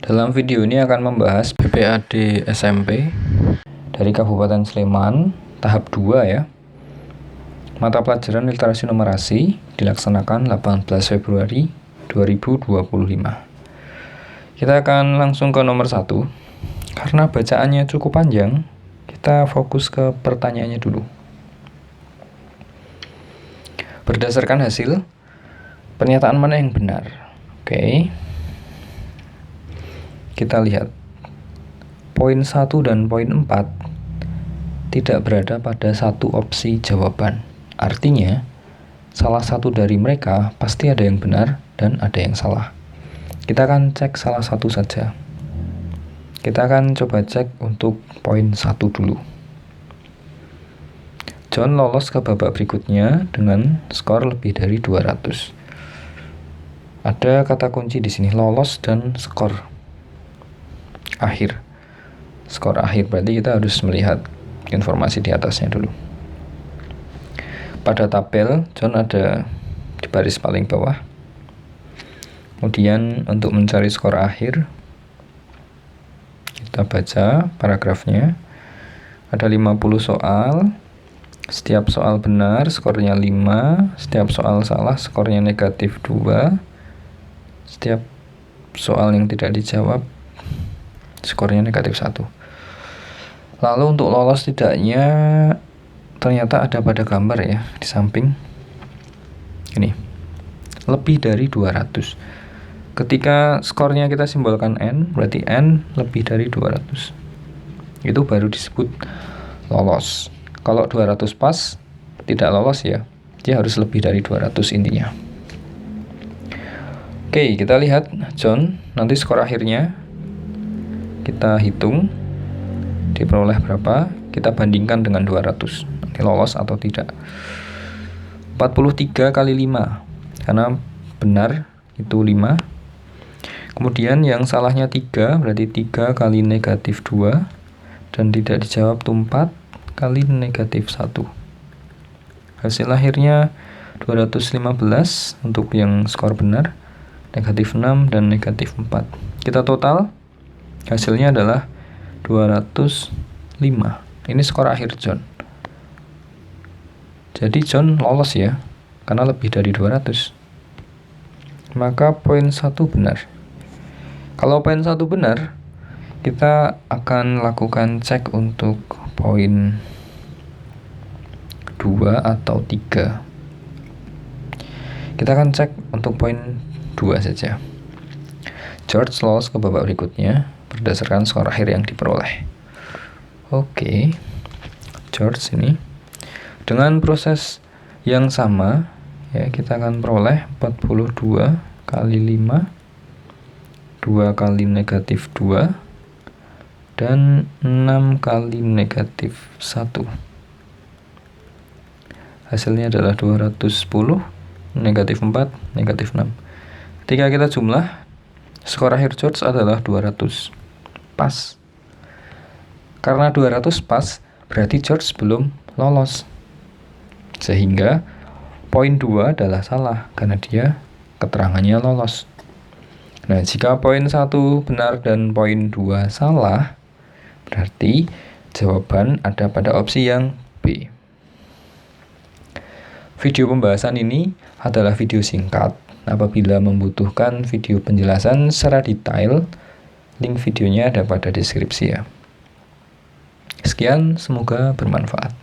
Dalam video ini akan membahas PPAD SMP dari Kabupaten Sleman, tahap 2 ya. Mata pelajaran literasi numerasi dilaksanakan 18 Februari 2025. Kita akan langsung ke nomor 1. Karena bacaannya cukup panjang, kita fokus ke pertanyaannya dulu. Berdasarkan hasil, pernyataan mana yang benar? Oke. Kita lihat. Poin 1 dan poin 4 tidak berada pada satu opsi jawaban. Artinya, salah satu dari mereka pasti ada yang benar dan ada yang salah. Kita akan cek salah satu saja. Kita akan coba cek untuk poin 1 dulu. John lolos ke babak berikutnya dengan skor lebih dari 200. Ada kata kunci di sini, lolos dan skor akhir. Skor akhir berarti kita harus melihat informasi di atasnya dulu. Pada tabel, John ada di baris paling bawah. Kemudian untuk mencari skor akhir, kita baca paragrafnya. Ada 50 soal. Setiap soal benar skornya 5. Setiap soal salah skornya negatif 2. Setiap soal yang tidak dijawab skornya negatif 1. Lalu untuk lolos tidaknya ternyata ada pada gambar ya, di samping ini, lebih dari 200. Ketika skornya kita simbolkan N, berarti N lebih dari 200. Itu baru disebut lolos. Kalau 200 pas, tidak lolos ya, dia harus lebih dari 200 intinya. Oke, kita lihat John, nanti skor akhirnya kita hitung diperoleh berapa, kita bandingkan dengan 200, nanti lolos atau tidak. 43 kali 5, karena benar itu 5. Kemudian yang salahnya 3, berarti 3 kali negatif 2, dan tidak dijawab itu 4 kali negatif 1. Hasil akhirnya 215 untuk yang skor benar, negatif 6 dan negatif 4. Kita total, hasilnya adalah 205. Ini skor akhir John. Jadi John lolos ya, karena lebih dari 200. Maka poin 1 benar. Kalau poin 1 benar, kita akan lakukan cek untuk poin 2 atau 3. Kita akan cek untuk poin 2 saja. George lolos ke babak berikutnya berdasarkan skor akhir yang diperoleh. Oke, George ini dengan proses yang sama ya, kita akan peroleh 42 kali 5, 2 kali negatif 2, dan 6 kali negatif 1. Hasilnya adalah 210, negatif 4, negatif 6. Ketika kita jumlah, skor akhir George adalah 200. Pas. Karena 200 pas, berarti George belum lolos. Sehingga poin 2 adalah salah, karena dia keterangannya lolos. Nah, jika poin 1 benar dan poin 2 salah, berarti jawaban ada pada opsi yang B. Video pembahasan ini adalah video singkat. Apabila membutuhkan video penjelasan secara detail, link videonya ada pada deskripsi ya. Sekian, semoga bermanfaat.